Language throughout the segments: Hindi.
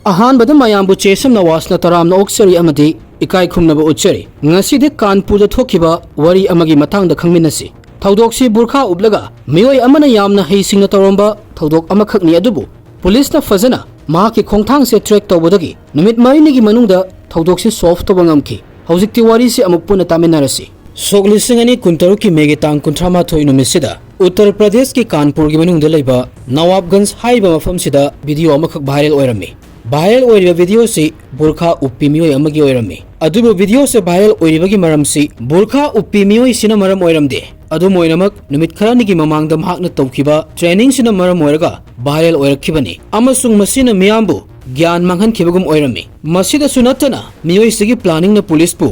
अहानबद मयामबु चेसम नवासना तरामना ओक्सरी अमदी इकाई खुमनबा उच्चरी ngaside कानपुर थोखिबा वरी अमगी मतंगदा खंगमिनसी थौदोक्सी बुरखा उबलगा मियोय अमना यामना हेसिंगना तौरंबा थौदोक अमखकनी अदुबु पुलिसना फजना माकी खोंथांग से ट्रैक तौबदगी नुमित मरिनिगी मनुंगदा थौदोक्सी सॉल्व तौबा ngamki हौजिक्ति वारी से अमुक पुना तामिनारसी सोगलिसिंगनी कुंतरुकी मेगे तांग कुंथ्रामाथोय नुमिसिदा उत्तर प्रदेश की कानपुर की मनुंगदा लेबा नवाबगंज हाइबा मफमसिदा वीडियो अमखक वायरल ओइरमी वायरल ओइरिबा वीडियो से बुरखा उप्पी मियोय अमगी ओइरमी अदुबो वीडियो से वायरल ओइरिबगी मरमसी बुरखा उप्पी मियोय सिना मरम ओइरमदे अदु मोइनमक नुमित खरानिगी ममांगदा महाकना तौखिबा ट्रेनिंग सिना मरम ओइरगा वायरल ओइरखिबनी अमसुंग मसिना मियामबु ज्ञान मांगहनखिबगुम ओइरमी मसिदा सुनतना मियोय सिगी प्लानिंग ना पुलिसबु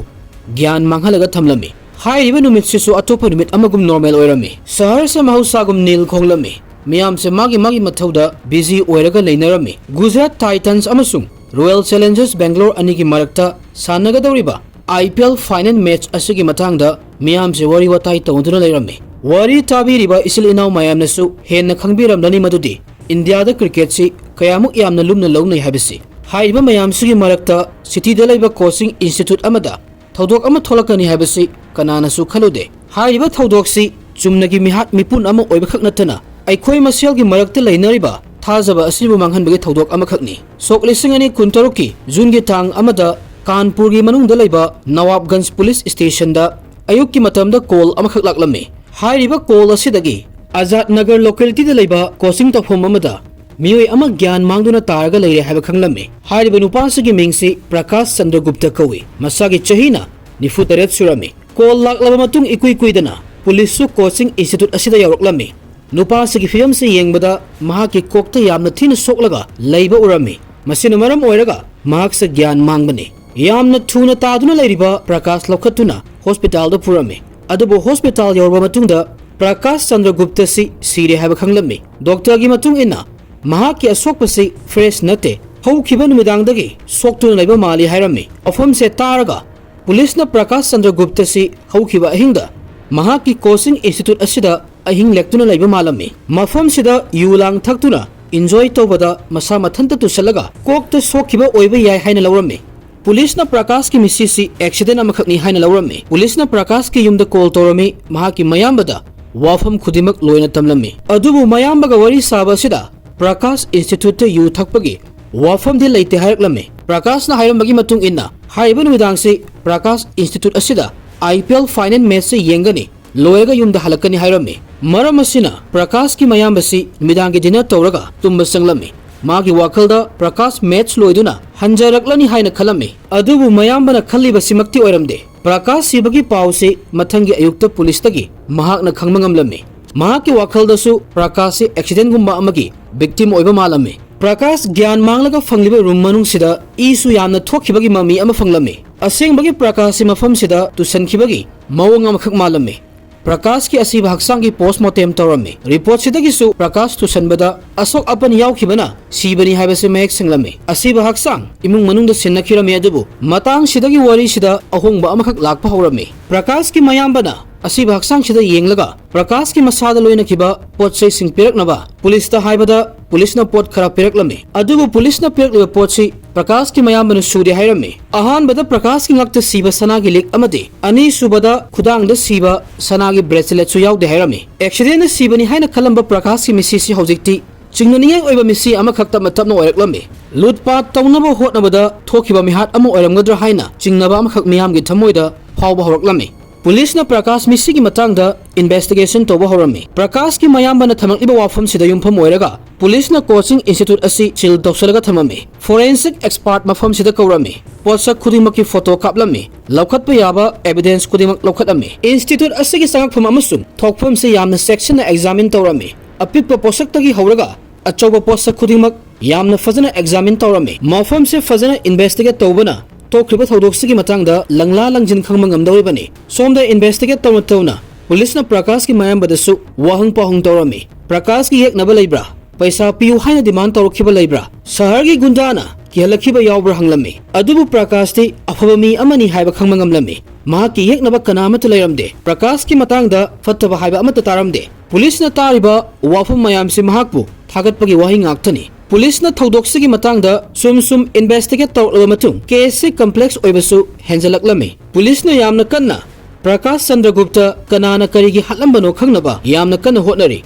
ज्ञान मांगहलगा थमलमी हाइरिबा नुमित सिसु अतोपा नुमित अमगुम नॉर्मल ओइरमी शहर से महौसागुम नील खोंगलमी मियाम से मागी मथौदा बिजी ओइरगा लेनरमी गुजरात टाइटन्स अमसुंग रॉयल चैलेंजर्स बेंगलोर अनिगी मरक्ता सानगदौरिबा IPL फाइनल मैच असिगी मतंगदा मियाम से वरी वताई तौदुना लेरमी वरी ताबिरिबा इसिल इनाउ मयामनसु हेन्ना खंगबिरमदनी मदुदी इंडियादा क्रिकेट से कयामुक यामना लुमना लौनै हाबिसि हाइरिबा मयामसिगी मरक्ता सिटीदा लेबा कोचिंग इंस्टीट्यूट अमदा थौदोक अमा थोलकनी हाबिसि कनानासु खलुदे हाइरिबा थौदोकसि चुमनगी मिहात मिपुन अमा ओइबखक नतना अखोई मसेलगी मरक्ता लेनरिबा थाजबा असिबु मांगहनबगे थौदोक अमखकनी सोकलिसिंगनी कुंतरुकी जूनगी तांग अमदा कानपुर की मनुंगदा लेबा नवाबगंज पुलिस स्टेशन दा अयुक की मतमदा call अमखक लाक्लमी हाइरिबा call असिदगी Azad Nagar locality दा लेबा कोचिंग तौफम अमदा मियोय अमा ज्ञान मांगदुना तारगा लेरे हाइबा खंगलमी हाइरिबा नुपासिगी मिंगसी प्रकाश चंद्र गुप्ता कौई मसागी चहीना 94 सुरमी कॉल लाक्लबा मतुंग इकुई कुइदना पुलिस सु कोचिंग इंस्टीट्यूट असिदा यावरक्लमी नुपासिगी फिल्म से येंगबदा महाकी कोकता यामना थीना सोकलगा लैबा उरमी मसिना मरम ओइरगा महाक से ज्ञान मांगबने यामना थुना तादुना लेरिबा प्रकाश लौखतुना हॉस्पिटल दो पुरमी अदुबो हॉस्पिटल यौरबा मतुंगदा प्रकाश चंद्र गुप्ता सी सीरे हाइबा खंगलमी डॉक्टर की मतुंग इना महाकी असोकपसी फ्रेश नते हौखिबा नुमिदांगदगी सोक्तुना लेबा माली हाइरमी अफम से तारगा पुलिस न प्रकाश चंद्र गुप्ता सी हौखिबा अहिंगदा महाकी कोचिंग इंस्टीट्यूट असिदा अहिंग लेक्तुना लेबा मालमी मफम सिदा युलांग थक्तुना इंजॉय तौबदा मसा मथंता तुसलगा कोकता सोखिबा ओइबा याय हाइना लौरमी पुलिस न प्रकाश की मिसिसी एक्सीडेंट अमखकनी हाइना लौरमी पुलिस न प्रकाश की युमदा कॉल तौरमी महाकी मयामबदा वाफम खुदिमक लोइना तमलमी अदुबु मयामबगा वरी साबासिदा प्रकाश इंस्टीट्यूट यू थकपगी वाफम दि लेते हायरक्लमी प्रकाश न हायरमबगी मतुंग इन्ना हाइबा नुमिदांग से प्रकाश इंस्टीट्यूट असिदा IPL फाइनल मैच से येंगनी लोयगा युमदा हलकनी हायरमी मरम असिना प्रकाश की मयामबसी नुमिदांगी डिनर तौरगा तुंबा संगलमी मागी वाखलदा प्रकाश मैच लोइदुना हंजरक्लनी हाइना खलमी अदुबु मयामबना खल्लिबसिमक्ति ओइरमदे प्रकाश सिबगी पाउसे मथंगी अयुक्ता पुलिसतगी महाकना खंगमंगमलमी महाकी वाखलदसु प्रकाश से एक्सीडेंट गुम्बा अमगी विक्टिम ओइबा मालमी प्रकाश ज्ञान मांगलगा फंगलिबा रूम मनुंगसिदा ईसु यामना थोखिबगी ममी अमा फंगलमी असेंबगी प्रकाश मफमसिदा तुसनखिबगी मवंग अमखक मालमी प्रकाश की असीब हक्सांग की पोस्टमार्टम तौरमी रिपोर्ट सिदगिसु प्रकाश तुसनबदा असोक अपन यावखिबना सीबनी हाइबसे मयेक संगलमी असीब हक्सांग इमुंग मनुंगदा सिन्नखिरमी अदुबु मतांग सिदगी वरी सिदा अहोंगबा अमखक लाक्पा हौरमी प्रकाश की मयामबना असीब हक्सांग सिदा येंगलगा प्रकाश की मसादा लोइनखिबा पोटसै सिंग पिरकनबा पुलिस ता हाइबदा पुलिस न पोट खरा पिरकलमी अदुबु पुलिस न पिरकलिबा पोटसै प्रकाश की मयामबना सूर्य हाइरमी अहानबदा प्रकाश की ngakta सीबा सनागी लेक अमदे अनि सुबदा खुदांगदा सीबा सनागी ब्रेसलेट सु यावदे हाइरमी एक्सीडेंट सीबनी हाइना खलंबा प्रकाश की मिसिसी हौजिक्ति चिंगनियै ओइबा मिसि अमखक्ता मतबना ओइरक्लमी लुटपाट तौनबा होटनबदा थोखिबा मिहात अमा ओइरमगद्रा हाइना चिंगनबा अमखक मियामगी थमोइदा फावबा हौरक्लमी पुलिस न प्रकाश मिसी की मतंगदा इन्वेस्टिगेशन तौबा हौरमी प्रकाश की मयामबना थमक्लिबा वाफम सिदा युमफम ओइरगा पुलिस न कोचिंग इंस्टीट्यूट असी चिल तौसलगा थममी फोरेंसिक एक्सपर्ट मफम सिदा कौरमी पोसक खुदिमकी फोटो कापलमी लौखतपा याबा एविडेंस खुदिमक लौखतमी इंस्टीट्यूट असी की संगफम अमसुंग थोकफम से यामना सेक्शन एग्जामिन तौरमी अपिकपा पोसकतगी हौरगा अचौबा पोसक खुदिमक यामना फजना एग्जामिन तौरमी मफम से फजना इन्वेस्टिगेट तौबना तोखरिबा थौदोक्सिगी मतंगदा लंगला लंजिन खंगमंगमदौरिबनी सोमदा इन्वेस्टिगेट तौना पुलिस न प्रकाश की मयामबदसु वाहंग पाहुंग तौरमी प्रकाश की येकनबा लेब्रा पैसा पियु हाइना डिमांड तौरखिबा लेब्रा शहर की गुंडाना किहलखिबा यावब्रा हंगलमी अदुबु प्रकाश ती अफबा मी अमनी हाइबा खंगमंगमलमी महाकी येकनबा कनामत लेरमदे प्रकाश की मतंगदा फत्तबा हाइबा अमत तारमदे पुलिस न तारिबा वाफम मयाम से महाकबु थागतपगी वाहि ngaktani पुलिसना थौदोक्सिगी मतंगदा सुम इन्वेस्टिगेट तौरबा मतुंग केस कम्प्लेक्स ओइबसु हेंजलक्लमी पुलिसना यामना कन्ना प्रकाश चंद्रगुप्ता कनाना करिगी हलंबनो खंगनबा यामना कन्ना होटनरी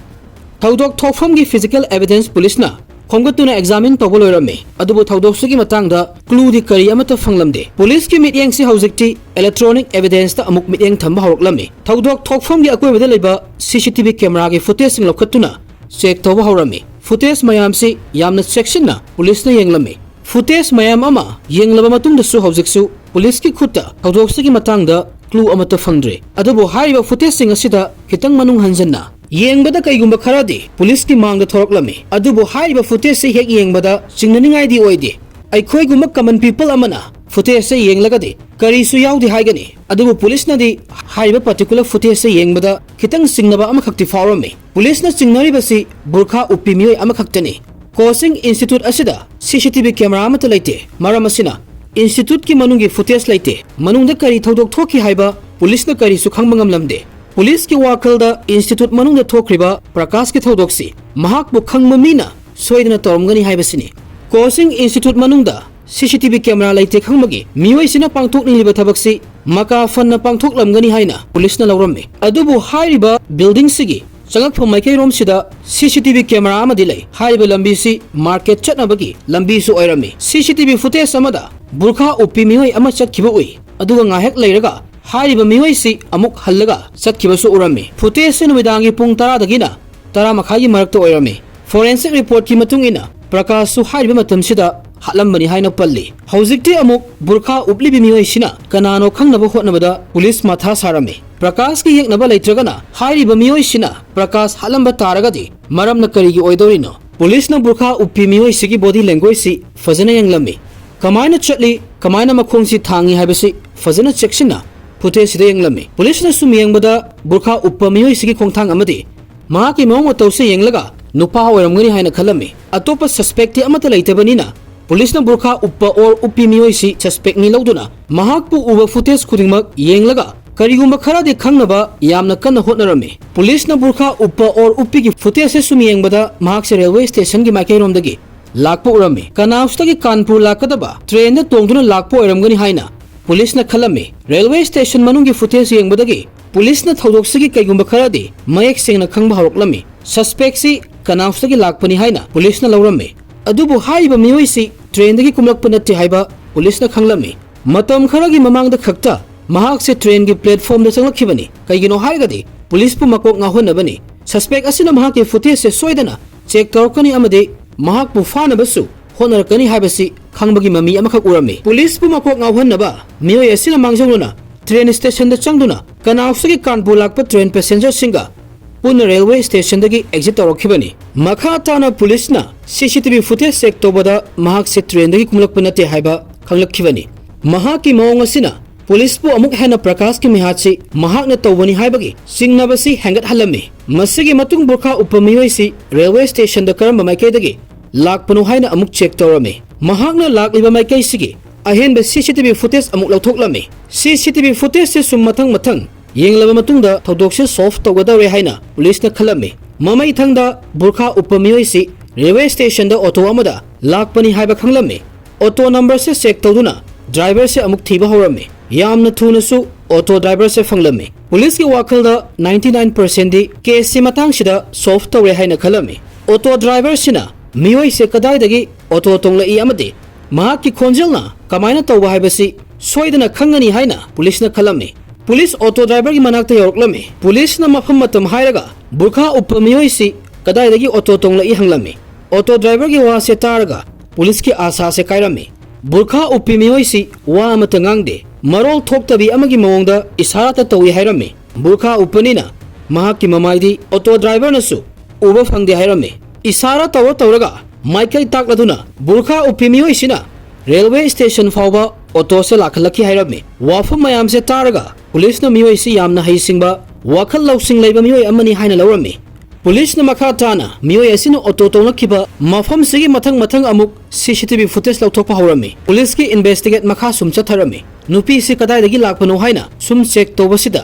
थौदोक थोफमगी फिजिकल एविडेंस पुलिसना खोंगतुना एग्जामिन तौबा लोइरमे अदुबु थौदोक्सिगी मतंगदा क्लूदी करी अमता फंगलमदे पुलिस की मिटियंगसी हौजिक्ति इलेक्ट्रॉनिक एविडेंस ता अमुक मिटियंग थंबा हौरक्लमी थौदोक थोफमगी अकोइबदा लेबा सीसीटीवी कैमरा गी फुटेज सिंग लौखतुना चेक तौबा हौरमी फुटेज मयाम से यामना सेक्शनना पुलिसना येंगलमी फुटेज मयाम अमा येंगलबा मतुंगदसु हौजिकसु पुलिस की खुत्ता थौदोक्सिगी मतंगदा क्लू अमता फंगद्रे अदुबु हारिबा फुटेज सिंग असिदा खितंग मनुंग हंजन्ना येंगबदा कईगुंबा खरादी पुलिस की मांगदा थोरक्लमी अदुबु हारिबा फुटेज से हेक येंगबदा चिंगननिंगाइदी ओइदे अइखोइगुंबा कमन पीपल अमना फुटेज से येंगलगदे करीसु याउदे हाइगनी अदुबु पुलिसनदी हारिबा पर्टिकुलर फुटेज से येंगबदा खितंग सिंगनबा अमखक्ति फावरमी पुलिसना चिंगनरिबसी बुरखा उप्पी मियोय अमखक्तनी कोचिंग इंस्टीट्यूट असिदा सीसीटीवी कैमरा अमत लेते मरम असिना इंस्टीट्यूट की मनुंगी फुटेज लेते मनुंगदा करी थौदोक थोखी हाइबा पुलिसना करीसु खंगबा ngamlamde पुलिस की वाखलदा इंस्टीट्यूट मनुंगदा थोखरिबा प्रकाश की थौदोक्सी महाकबु खंगबा मीना सोइदना तोरमगनी हाइबसिनी कोचिंग इंस्टीट्यूट मनुंगदा सीसीटीवी कैमरा लेते खंगमगी मियोयसिना पांगथोकनिलिबा थबकसी मका फन्ना पांगथोकलमगनी हाइना पुलिसना लौरम्मे अदुबु हाइरिबा बिल्डिंग सिगी चंगकफम माइकैरोम सिदा सीसीटीवी कैमरा अमदि लै हाइबा लंबी सी मार्केट चटनबगी लंबी सु ओइरम्मी सीसीटीवी फुटेज अमदा बुरखा उप्पी मियोय अमा चटखिबा उइ अदुगा ngaihek leiraga हाइरिबा मियोय सी अमुक हल्लगा चटखिबसु उरम्मी फुटेज से नुमिदांगी पुंग 10 दगिना 10 मखाई मरक्ता ओइरम्मी फोरेंसिक रिपोर्ट की मतुंगिना प्रकाश सु हाइरिबा मतमसिदा हालंबनी हाइना पल्ली हौजिक्ति अमुक बुरखा उपलिबि मियोयसिना कनानो खंगनबा होटनबदा पुलिस माथा सारमे प्रकाश की येकनबा लेत्रगना हाइरिबा मियोयसिना प्रकाश हालंबा तारगदि मरमना करिगी ओइदोरिनो पुलिसना बुरखा उपपि मियोयसिगी बॉडी लैंग्वेज सि फजना येंगलमी कमायना चटली कमायना मखोंगसि थांगी हाइबसि फजना चेक्सिना फुटेज सिदा येंगलमी पुलिसना सुम येंगबदा बुरखा उपपा मियोयसिगी खोंगथांग अमदि महाकी मौंग मतौसे येंगलगा नुपा ओइरमगनी हाइना खलमी अतोपा सस्पेक्टि अमता लेतबनिना पुलिसना बुरखा उपपा और उपपि मियोयसि सस्पेक्ट नि लौदुना महाकपु उबा फुटेज खुदिंगमक येंगलगा करीगुंबा खरादि खंगनबा यामना कन्ना होटनरमे पुलिसना बुरखा उपपा और उपपि की फुटेज से सुम येंगबदा महाकसे रेलवे स्टेशन की माइकैरोमदगी लाकपा उरमे कनाउसतगी कानपुर लाकदबा ट्रेन द तोंगदुना लाकपा ओइरमगनी हाइना पुलिसना खलमे रेलवे स्टेशन मनुंगी फुटेज येंगबदगी पुलिसना थौदोक्सिगी कईगुंबा खरादि मयेक सेंगना खंगबा हौरक्लमी सस्पेक्टसी कनाउसतगी लाकपनी हाइना पुलिसना लौरमे अदुबु हाइबा मियोयसि ट्रेन कुमलक्प नत्ते हाइबा पुलिसना खंगलमी मतम खरगी ममांगदा खक्ता महाक से ट्रेन की प्लेटफॉर्म द चंगलखिबनी कईगिनो हाइगदि पुलिस पु मकोक ngahoनबनी सस्पेक्ट असिना महाक के फुटेज से सोइदना चेक तौरकनी अमदे महाक पु फानबसु होनरकनी हाइबसि खंगबगी ममी अमखक उरमी पुलिस पु मकोक ngahoनबा मियोय असिना मांगजौना ट्रेन स्टेशन द चंगदुना कनाउसगी कानपुर लाकप ट्रेन पैसेंजर सिंगा पुन रेलवे स्टेशन दगी एग्जिट तौरखिबनी मखा ताना पुलिसना सीसीटीवी फुटेज चेक तौबदा महाक से ट्रेन दगी कुमलक्प नत्ते हाइबा खंगलखिबनी महाक की मौंग असिना पुलिस पु अमुक हेना प्रकाश की मिहातसी महाकना तौबनी हाइबगी सिंगनबसी हेंगत हलमी मसिगी मतुंग बुरखा उपमियोयसी रेलवे स्टेशन द करम माइकैदगी लाकपनु हाइना अमुक चेक तौरमे महाकना लाकलिबा माइकैसिगी अहेनबा सीसीटीवी फुटेज अमुक लौथोकलमी सीसीटीवी फुटेज से सुम मथंग मथंग येंगलबा मतुंगदा थौदोक्से सॉल्व तौगदौरे हाइना पुलिसना खलमी ममै थंगदा बुरखा उपमियोयसी रेलवे स्टेशन द ऑटो अमदा लाकपनी हाइबा खंगलमी ऑटो नंबर से चेक तौदुना ड्राइवर से अमुक थीबा हौरमी यामना थुनसु ऑटो ड्राइवर से फंगलमी पुलिस की वाखलदा 99% दी केस से मतंगसिदा सॉल्व तौरे हाइना खलमी ऑटो ड्राइवर सिना मियोय से कदाइदगी ऑटो तोंगलई अमदे महाक की खोंजलना कमायना तौबा हाइबसि सोइदना खंगनी हाइना पुलिसना खलमी पुलिस ऑटो ड्राइवर की मनाक्ता यौरक्लमी पुलिसना मफम मतम हाइरगा बुरखा उपमियोयसि कदाइदगी ऑटो तोंगलई हंगलमी ऑटो ड्राइवर की वा से तारगा पुलिस की आशा से कायरमी बुरखा उपमियोयसि वा अमत ngang मरोल थोक्तबी अमगी मौंगदा इशारा तौई हाइरमी बुरखा उपनिना महाक की ममाइदी ऑटो ड्राइवर नसु उबा फंगदे हाइरमी इशारा तौरगा माइकै ताकलदुना बुरखा उपमियोयसिना रेलवे स्टेशन फाउबा ऑटो से लाखलखी हाइरमी वाफम मयाम से तारगा पुलिसना मियोयसि यामना हैसिंगबा वाखल लौसिंग लैबा मियोय अमनी हाइना लौरमी पुलिसना मखा ताना मियोय असिना ऑटो तौनखिबा मफम सिगी मथंग अमुक सीसीटीवी फुटेज लौथोकपा हौरमी पुलिस की इन्वेस्टिगेट मखा सुम चथरमी नुपी से कदाइदगी लाकपनो हाइना सुम चेक तौबसिदा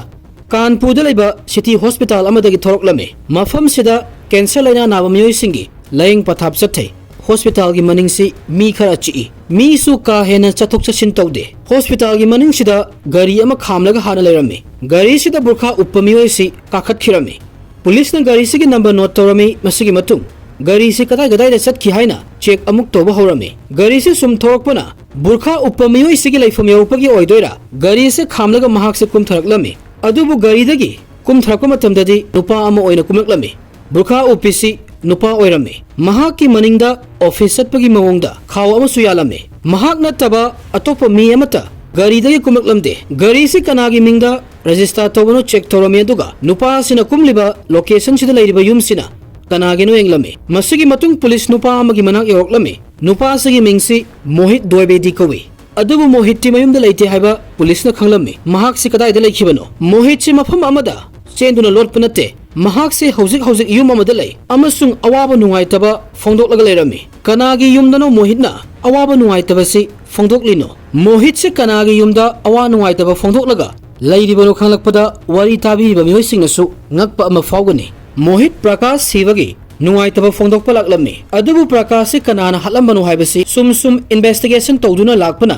कानपुर लेबा सिटी हॉस्पिटल अमदगी थोरक्लमी मफम सिदा कैंसर लाइना नाबा मियोयसिंगी lying पथाप चथे hospital gi maning si mi khara chi mi su ka hena chathok chachin tawde hospital gi maning sida gari ama khamlaga hana leirami gari sida burkha uppami oi si kakhat khirami police na gari si gi number note tawrami masigi matung gari si kadai gadai da chat ki haina check amuk toba horami gari si sum thorokpana burkha uppami oi si gi laifam yopagi oidoira gari si khamlaga mahak se kum tharaklami adubu gari dagi kum tharakpa matamdadi nupa ama oina kumlaklami burkha upisi nupa oirami mahak ki maningda office satpagi mawongda khaw amasu yalami mahak nattaba atopa mi amata gari dagi kumlaklamde gari si kanagi mingda register tawano check tawrami aduga nupa sina kumliba location sida leiriba yum sina kanagino englami masigi matung police nupa amagi manak yoroklami nupa sigi mingsi mohit doibedi kawi adubu mohit ti mayumda leite haiba police na khanglami mahak si kadai da leikhibano mohit si mafam amada chenduna lotpunate mahak se hojik yum amada lei amasung awaba nungaitaba phongdoklaga leirami kanagi yumdano mohitna awaba nungaitaba si phongdoklino mohit se kanagi yumda awa nungaitaba phongdoklaga leiribano khanglakpada wari tabi ba mioi singnasu ngakpa ama fawgani mohit prakash sivagi nungaitaba phongdokpa laklami adubu prakash se kanana halambano haibasi sum investigation tawduna lakpana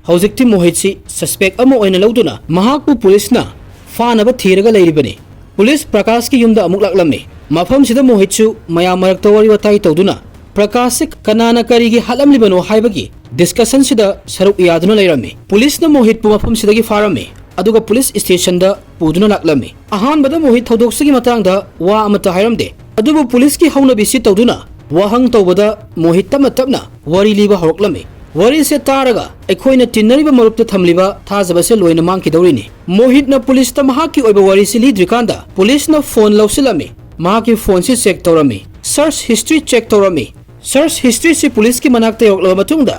hojikti mohit si suspect ama oina lawduna mahakpu police na fanaba thiraga leiribani police prakash ki yumda amuk laklami mafam sida mohitchu maya marak tawari watai tawduna prakash kanana karigi halamlibano haibagi discussion sida saruk yaduna leirami police na mohit pu mafam sidagi farami aduga police station da puduna laklami ahan bada mohit thodok sigi matangda wa amata hairamde adubu police ki hauna bisi tawduna wahang tawbada mohit tamatapna wari liba horoklami wari se taraga ekhoina tinnariba marupta thamliba thajaba se loina mangki dawrini mohit na police ta mahaki oiba wari se lidrikanda police na phone lawsilami mahaki phone se check tawrami search history check tawrami search history se police ki manakta yoklaba matungda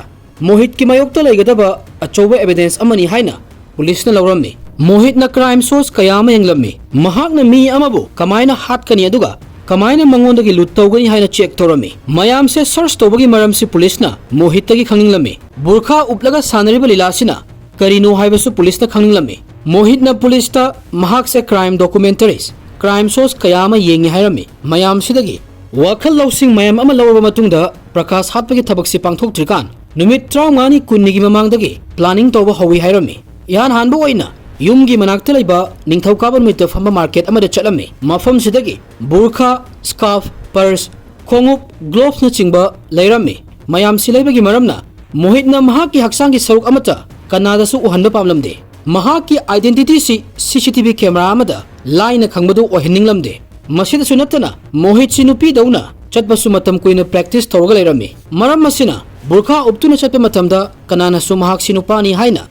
mohit ki mayokta leigadaba achoba evidence amani haina police na lawrami mohit na crime source kayama yenglami mahak na mi amabu kamaina hatkani aduga kamaina mangonda lut tawgani haina check tawrami mayam se search tawbagi maram si police na mohit tagi khanginglami burqa uplaga sanariba lilasina karino haibasu police na khanginglami mohit na police ta mahak se crime documentaries crime source kayama yengi hairami mayam sidagi wakhal lawsing mayam ama lawaba matungda prakash hatpagi thabak si pangthok trikan numit 35 kunni gi mamangdagi planning tawba hawi hairami yan hanbu oina yumgi manakta laiba ningthaukaban mit famba market amada chalami mafam sidagi burqa scarf purse khongup gloves na chingba leirami mayam silaibagi maramna mohitna mahaki haksang gi saruk amata kanada su uhanba pamlamde mahaki identity si cctv camera amada line khangbadu ohininglamde masida sunatana mohit sinupi dauna chatbasu matam koina practice tawga leirami maram masina burqa uptuna chatpe matamda kanana su mahak sinupani haina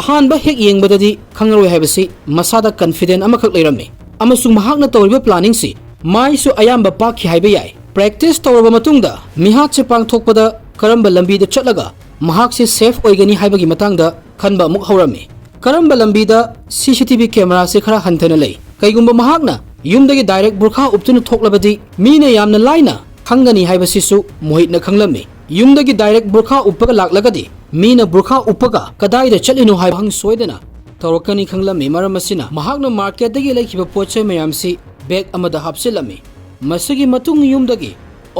ahanba hek yengbadadi khangaroi haibasi masada confident amakhak leirami amasung mahakna tawriba planning si mai su ayamba pakhi haiba yai practice tawraba matungda mihak se pangthokpada karamba lambi da chatlaga mahak se safe oigani haibagi matangda khanba muk haurami karamba lambi da cctv camera se khara hanthana lei kaigumba mahakna yumdagi direct burqa uptuna thoklabadi mina yamna laina khangani haibasi su mohitna khanglami yumdagi direct burqa uppaga laklagadi mina burqa uppaga kadai da chalinu hai hang soidana tawrakani khanglami maramasina mahakna market dagi laikhiba pochai mayamsi bag amada hapsilami masigi matung yumdagi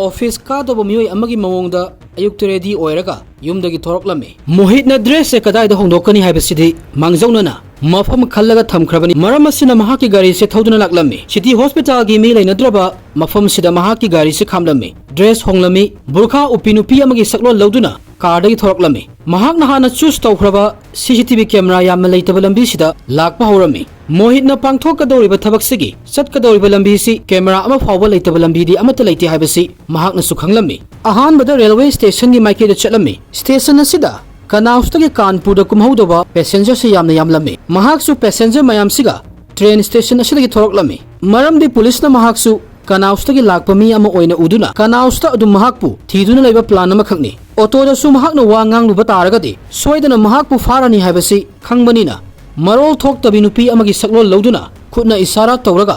office ka dobo mioi amagi mawongda ayuk ready oiraga yumdagi thoroklami mohitna dress se kadai da hongdokani haibasidi mangjaunana mafam khallaga thamkhrabani maramasina mahaki gari se thoduna laklami city hospital gi mi leinadraba mafam sida mahaki gari se khamlami dress honglami burqa upinupi amagi saklo lauduna car थोरक्लमी हाना चूस तौख्रबा सीसीटीवी कैमरा यामना लेतब लंबी सिदा लाकपा हौरमी मोहितना पांगथोकदौरिबा थबकसिगी चटकदौरिबा लंबी सी कैमरा अमा फावबा लेतब लंबीदी अमत लेते हाइबसी महाकना सुखंगलमी अहानबदा रेलवे स्टेशन की माइकेदा चटलमी स्टेशन असिदा कनाउस्टगी कानपुर कुमहौदबा पैसेंजर से यामना यामलमी महाकसु पैसेंजर मयामसिगा ट्रेन स्टेशन असिदगी थोरक्लमी मरमदी पुलिसना महाकसु कनाउस्टगी लाकपा मी अमा ओइना उदुना कनाउस्टा अदु महाकपु थीदुना लेबा प्लान अमा खकनी ऑटोदसु महाकना वा nganglुबा तारगदि सोइदना महाकपु फारानी हाइबसी खंगबनिना मरोल थोक्तबि नुपी अमगी सकलोल लौदुना खुदना इशारा तौरगा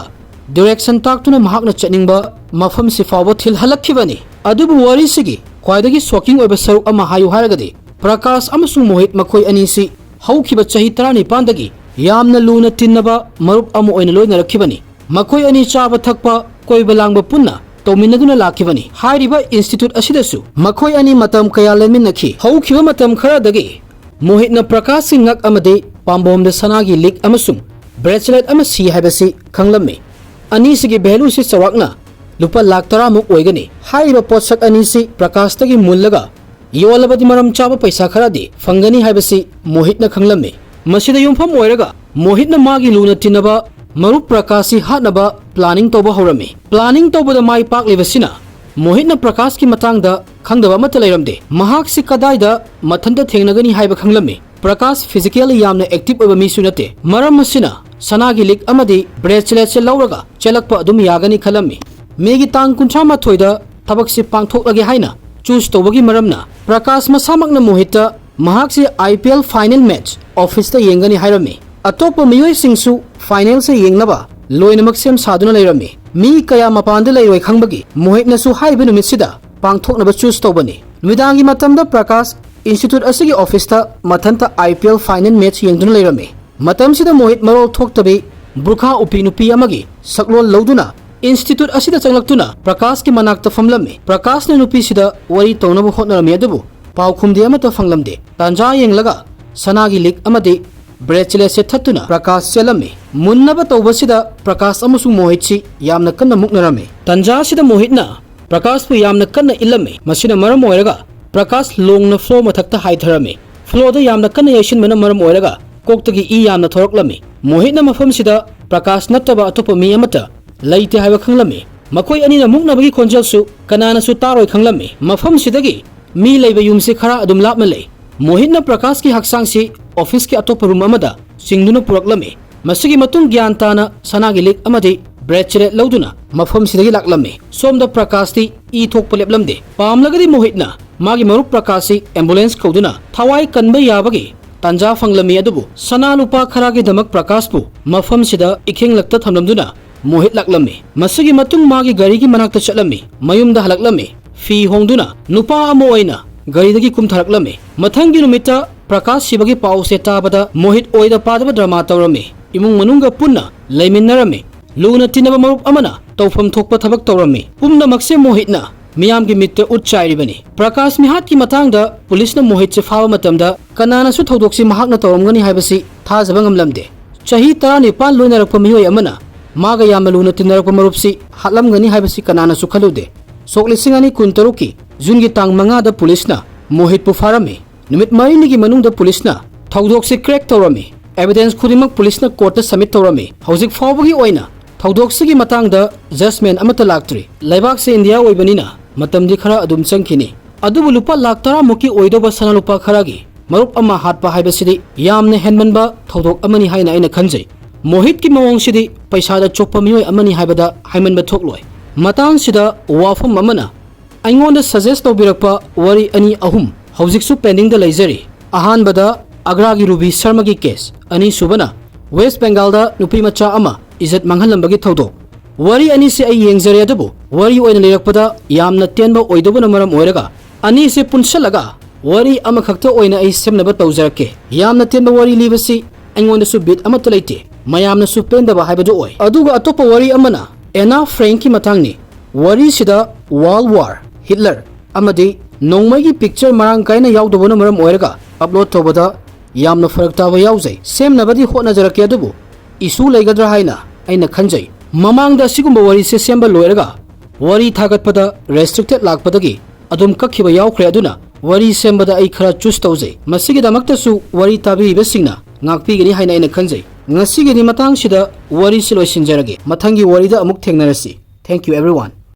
डायरेक्शन ताक्तुना महाकना चनिंगबा मफम सि फावबा थिल हलक्खिबनी अदुबु वारिसिगी ख्वाइदगी शॉकिंग ओइबा सरुक अमा हायु हारगदि प्रकाश अमसु मोहित मखोय अनीसी हौखिबा चही 19 दगी यामना लूना तिन्नबा मरुप अमा ओइना लोइनरखिबनी मखोय अनी चाबा थकपा कोइबा लांगबा पुन्ना तौमिनदुना लाखिबनी हाइरिबा इंस्टीट्यूट असिदसु मखोय अनि मतम कया लेमिनखि हौखिबा मतम खरादगी मोहितना प्रकाश सिंगक अमदे पाम्बोमदा सनागी लिक अमसुंग ब्रेसलेट अमसी हाइबसी खंगलम्मे अनिसिगी भेलु सि चवाकना लुपा लाख 10 मुक ओइगनी हाइरिबा पोत्सक अनिसि प्रकाशतगी मुल्लगा योलबदि मरम चाबा पैसा खरादि फंगनी हाइबसी मोहितना खंगलम्मे मसिदा युमफम ओइरगा मोहितना मागी लुना तिनबा मरु प्रकाशी हानबा प्लानिंग तौबा हौरमी प्लानिंग तौबदा माई पाकलिबसिना मोहितना प्रकाश की मतंगदा खंगदबा मत लेरमदे महाक सि कदाइदा मथंदा थेंगनगनी हाइबा खंगलम्मी प्रकाश फिजिकली यामना एक्टिव ओइबा मिसु नते मरम मसिना सनागी लिक अमदि ब्रेसलेट से लौरगा चलकपा अदुम यागनी खलम्मी मेगी तांग 38दा थबक से पांगथोकलगे हाइना चूज तौबगी मरमना प्रकाश मसामकना मोहितता महाक से IPL फाइनल मैच ऑफिस ता येंगनी हाइरमी अतोप मियोय सिंगसु फाइनल से येंगनबा लोइनमक सेम सादुना लेरमी मी कया मपानदा लेरोय खंगबगी मोहितनसु हाइबा नुमितसिदा पांगथोकनबा चूज तौबनी नुमिदांगी मतमदा प्रकाश इंस्टीट्यूट असिगी ऑफिस ता मथंता IPL फाइनल मैच येंगदुना लेरमी मतमसिदा मोहित मरोल थोकतबी बुरखा उपी नुपी अमगी सकलोल लौदुना इंस्टीट्यूट असिदा चंगलक्तुना प्रकाश की मनाक्ता फमलम्मी प्रकाश ने नुपी सिदा वरी तौनबा होटनरमी अदुबु पाउखुमदे अमता फंगलमदे तंजा येंगलगा सनागी लिक अमदे ब्रेसलेट से थत्तुना प्रकाश चलम्मी मुन्नबा तौबसिदा प्रकाश अमसु मोहितसी यामना कन्ना मुक्नरमी तंजासिदा मोहितना प्रकाश पु यामना कन्ना इल्लम्मी मसिना मरम ओइरगा प्रकाश लोंगना फ्लो मथक्ता हाइथरमी फ्लोदा यामना कन्ना यैसिनबना मरम ओइरगा कोक्तगी ई यामना थोरकलम्मी मोहितना मफमसिदा प्रकाश नत्तबा अतोप मी अमता लैते हाइबा खंगलम्मी मखोय अनिना मुक्नबगी खोंजलसु कनानासु तारोय खंगलम्मी मफमसिदगी मी लैबा युमसे खरा अदुम लापना लै मोहितना प्रकाश की हक्सांगसी ऑफिस के अतोप रूम अमदा सिंगदुना पुरकलम्मी मसिगी मतुंग ज्ञान ताना सनागी लिक अमदि ब्रेसलेट लौदुना मफमसिदगी लाकलम्मी सोमदा प्रकाशती ई थोकपा लेपलमदे पामलगदी मोहितना मागी मरु प्रकाशी एम्बुलेंस कौदुना थवाई कनबा याबगी तंजा फंगलम्मी अदुबु सना लुपा खरागी धमक प्रकाशपु मफमसिदा इखेंगलक्ता थमलमदुना मोहित लाकलम्मी मसिगी मतुंग मागी गाड़ी की मनाक्ता चलम्मी मयुमदा हलकलम्मी फी होंदुना नुपा अमो ओइना गाड़ीदगी कुमथरकलम्मी मथंगी नुमित्ता प्रकाश सिबगी पाउ से ताबदा मोहित ओइदा पादबा ड्रामा तौरम्मी इमुंग मनुंगा पुन्ना लैमिन्नरम्मी लुना तिनबा मरुप अमना तौफम थोकपा थबक तौरम्मी पुमनमक्से मोहितना मियामगी मित्त उच्चाइरिबनी प्रकाश मिहात की मतंगदा पुलिसना मोहित से फावा मतमदा कनानासु थौदोक्सि महाकना तौरमगनी हाइबसि थाजबा ngamlamde चाही 19 लोइनरकपा मियोय अमना मागा यामना लुना तिनरकपा मरुपसि हातलमगनी हाइबसि कनानासु खलुदे सोकलिसिंग अनि 19 की जून की तांग 5 दा पुलिसना मोहित पु फारमी नुमित 9 की मनुंगदा पुलिसना थौदोक्सि क्रेक तौरमी एविडेंस खुदिमक पुलिसना कोर्ट सबमिट तौरमी हौजिक फावबगी ओइना थौदोक्सिगी मतंगदा जजमेंट अमता लाक्ट्री लैबाक से इंडिया ओइबनिना मतमदि खरा अदुम चंखिनी अदुबु लुपा लाख 10 मुकी ओइदोबा सना लुपा खरागी मरुप अमा हातपा हाइबसिदि यामने हेनमनबा थौदोक अमनी हाइना आइना खंजै मोहित की मवोंगसिदि पैसादा चोप्पा मियोय अमनी हाइबदा हाइमनबा थोकलोय मतांगसिदा वाफम अमना अइंगोंदा सजेस्ट तौबिरकपा वरी अनि अहुम हौजिकसु पेंडिंग दा लैजरी अहानबदा अग्रागी रूबी शर्मा की केस अनि सुबना वेस्ट बंगाल दा नुपी मचा अमा इज्जत मंगहलंबगी थौदोक वरी अनि से आई येंगजरे अदबु वरी ओइना लेरकपदा यामना तेनबा ओइदबना मरम ओइरगा अनि से पुनसलगा वरी अमा खक्ता ओइना आई सेमनबा तौजरके यामना तेनबा वरी लिबसि अइंगोंदासु बिट अमत लैते मयामनासु पेंदबा हाइबदु ओइ अदुगा अतोपा वरी अमना एना फ्रैंक की मतंगनी वरी सिदा वर्ल्ड वार हिटलर अमदि नोंमैगी पिक्चर मरांग कायना यावदबना मरम ओइरगा अपलोड तौबदा यामना फरक ताबा यावजै सेमनबदी होटनजरके अदुबु इशू लैगद्रा हाइना आइना खंजै ममांगदा सिगुंबा वरी से सेंबा लोइरगा वरी थागतपदा रेस्ट्रिक्टेड लाकपदगी अदुम कखिबा यावख्रे अदुना वरी सेंबदा आई खरा चूज तौजै मसिगी दमक्तसु वरी ताबिबसिंगना ngakpigini haina ina khanjai ngasi gi matang sida wari si loisinjarage mathangi wari da amuk thengnarasi thank you everyone